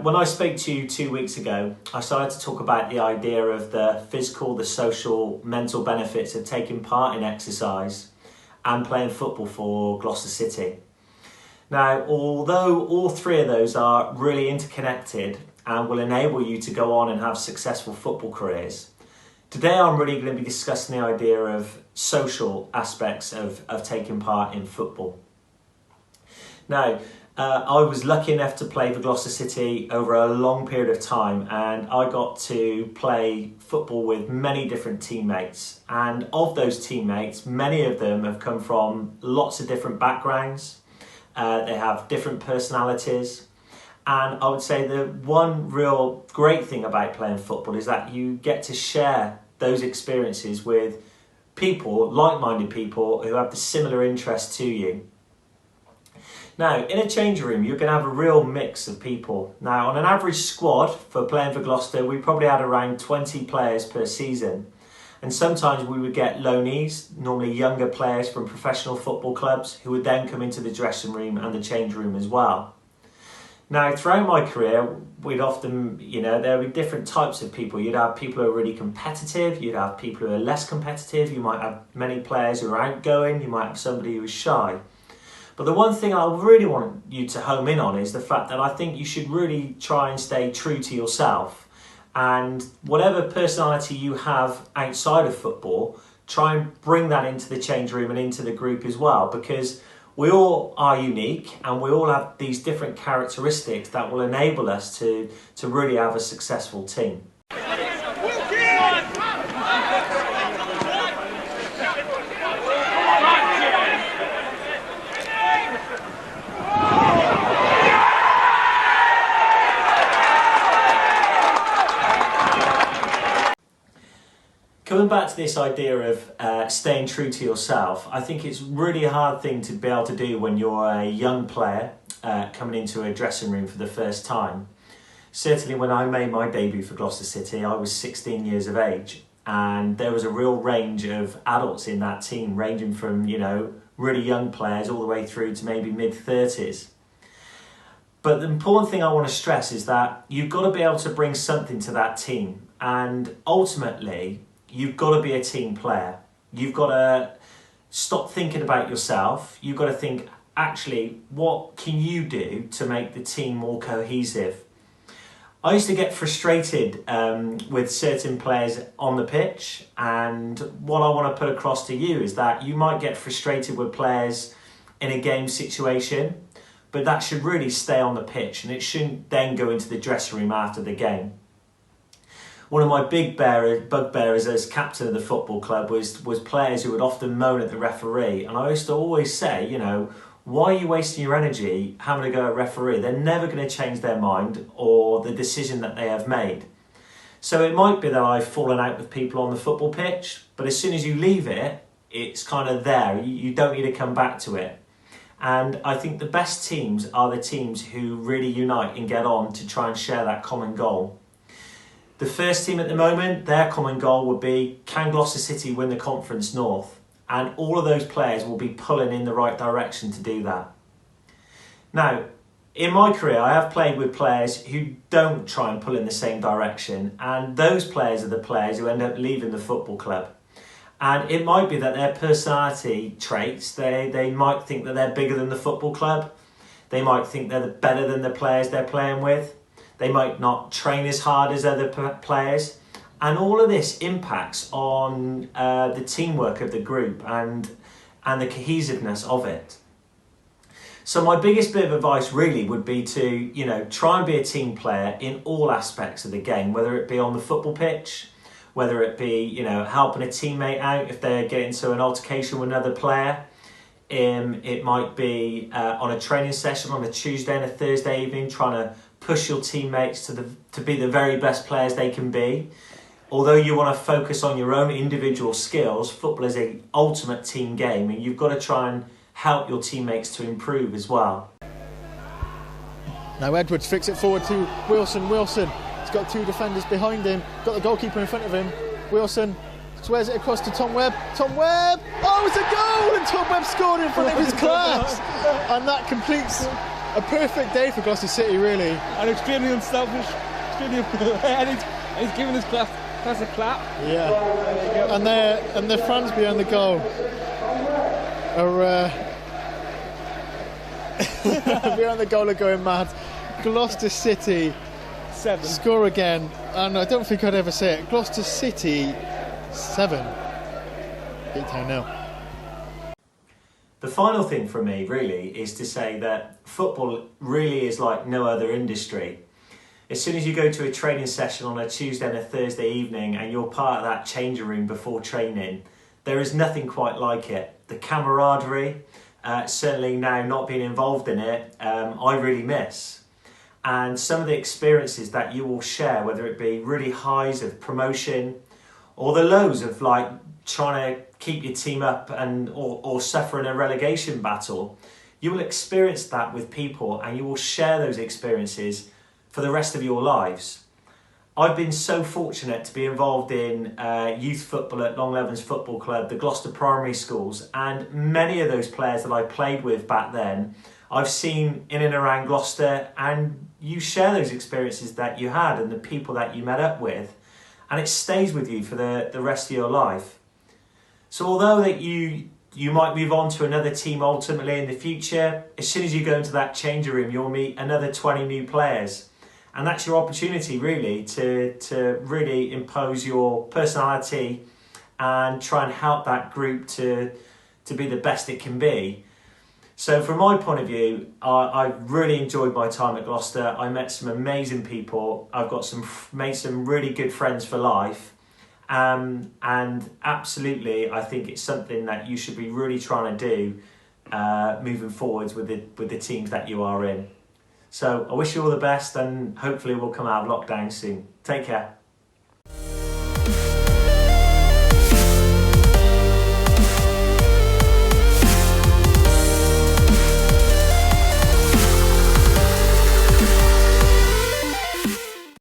when I spoke to you 2 weeks ago, I started to talk about the idea of the physical, the social, mental benefits of taking part in exercise and playing football for Gloucester City. Now, although all three of those are really interconnected and will enable you to go on and have successful football careers, today I'm really going to be discussing the idea of social aspects of taking part in football. Now, I was lucky enough to play for Gloucester City over a long period of time, and I got to play football with many different teammates. And of those teammates, many of them have come from lots of different backgrounds. They have different personalities. And I would say the one real great thing about playing football is that you get to share those experiences with people, like-minded people who have the similar interests to you. Now, in a change room, you're going to have a real mix of people. Now, on an average squad for playing for Gloucester, we probably had around 20 players per season. And sometimes we would get loanees, normally younger players from professional football clubs, who would then come into the dressing room and the change room as well. Now, throughout my career, we'd often, there would be different types of people. You'd have people who are really competitive, you'd have people who are less competitive, you might have many players who are outgoing, you might have somebody who is shy. But the one thing I really want you to home in on is the fact that I think you should really try and stay true to yourself. And whatever personality you have outside of football, try and bring that into the change room and into the group as well, because we all are unique and we all have these different characteristics that will enable us to really have a successful team. Coming back to this idea of staying true to yourself, I think it's really a hard thing to be able to do when you're a young player coming into a dressing room for the first time. Certainly when I made my debut for Gloucester City, I was 16 years of age, and there was a real range of adults in that team, ranging from, really young players all the way through to maybe mid-30s. But the important thing I want to stress is that you've got to be able to bring something to that team, and ultimately, you've got to be a team player. You've got to stop thinking about yourself. You've got to think, actually, what can you do to make the team more cohesive? I used to get frustrated with certain players on the pitch, and what I want to put across to you is that you might get frustrated with players in a game situation, but that should really stay on the pitch, and it shouldn't then go into the dressing room after the game. One of my big bugbearers as captain of the football club was players who would often moan at the referee. And I used to always say, why are you wasting your energy having a go at referee? They're never going to change their mind or the decision that they have made. So it might be that I've fallen out with people on the football pitch, but as soon as you leave it, it's kind of there. You don't need to come back to it. And I think the best teams are the teams who really unite and get on to try and share that common goal. The first team at the moment, their common goal would be, can Gloucester City win the Conference North? And all of those players will be pulling in the right direction to do that. Now, in my career, I have played with players who don't try and pull in the same direction, and those players are the players who end up leaving the football club. And it might be that their personality traits, they might think that they're bigger than the football club. They might think they're better than the players they're playing with. They might not train as hard as other players. And all of this impacts on the teamwork of the group and the cohesiveness of it. So my biggest bit of advice really would be to, try and be a team player in all aspects of the game, whether it be on the football pitch, whether it be, helping a teammate out if they're getting into an altercation with another player. It might be on a training session on a Tuesday and a Thursday evening, trying to push your teammates to be the very best players they can be. Although you want to focus on your own individual skills, football is an ultimate team game, and you've got to try and help your teammates to improve as well. Now Edwards flicks it forward to Wilson. Wilson, he's got two defenders behind him, got the goalkeeper in front of him. Wilson swears it across to Tom Webb. Tom Webb! Oh, it's a goal! And Tom Webb scored in front of his class! And that completes A perfect day for Gloucester City, really. And extremely unselfish, extremely and he's giving his class a clap. Yeah. And the fans behind the goal are behind the goal are going mad. Gloucester City 7. score again, and I don't think I'd ever say it. Gloucester City 7. Big Town nil. The final thing from me really is to say that football really is like no other industry. As soon as you go to a training session on a Tuesday and a Thursday evening and you're part of that changing room before training, there is nothing quite like it. The camaraderie, certainly now not being involved in it, I really miss. And some of the experiences that you will share, whether it be really highs of promotion or the lows of like trying to keep your team up and or suffering a relegation battle, you will experience that with people and you will share those experiences for the rest of your lives. I've been so fortunate to be involved in youth football at Long Levens Football Club, the Gloucester Primary Schools, and many of those players that I played with back then, I've seen in and around Gloucester, and you share those experiences that you had and the people that you met up with, and it stays with you for the rest of your life. So although that you might move on to another team ultimately in the future, as soon as you go into that changing room, you'll meet another 20 new players. And that's your opportunity really to really impose your personality and try and help that group to be the best it can be. So from my point of view, I really enjoyed my time at Gloucester. I met some amazing people. I've got made some really good friends for life. And absolutely, I think it's something that you should be really trying to do moving forwards with the teams that you are in. So I wish you all the best, and hopefully we'll come out of lockdown soon. Take care.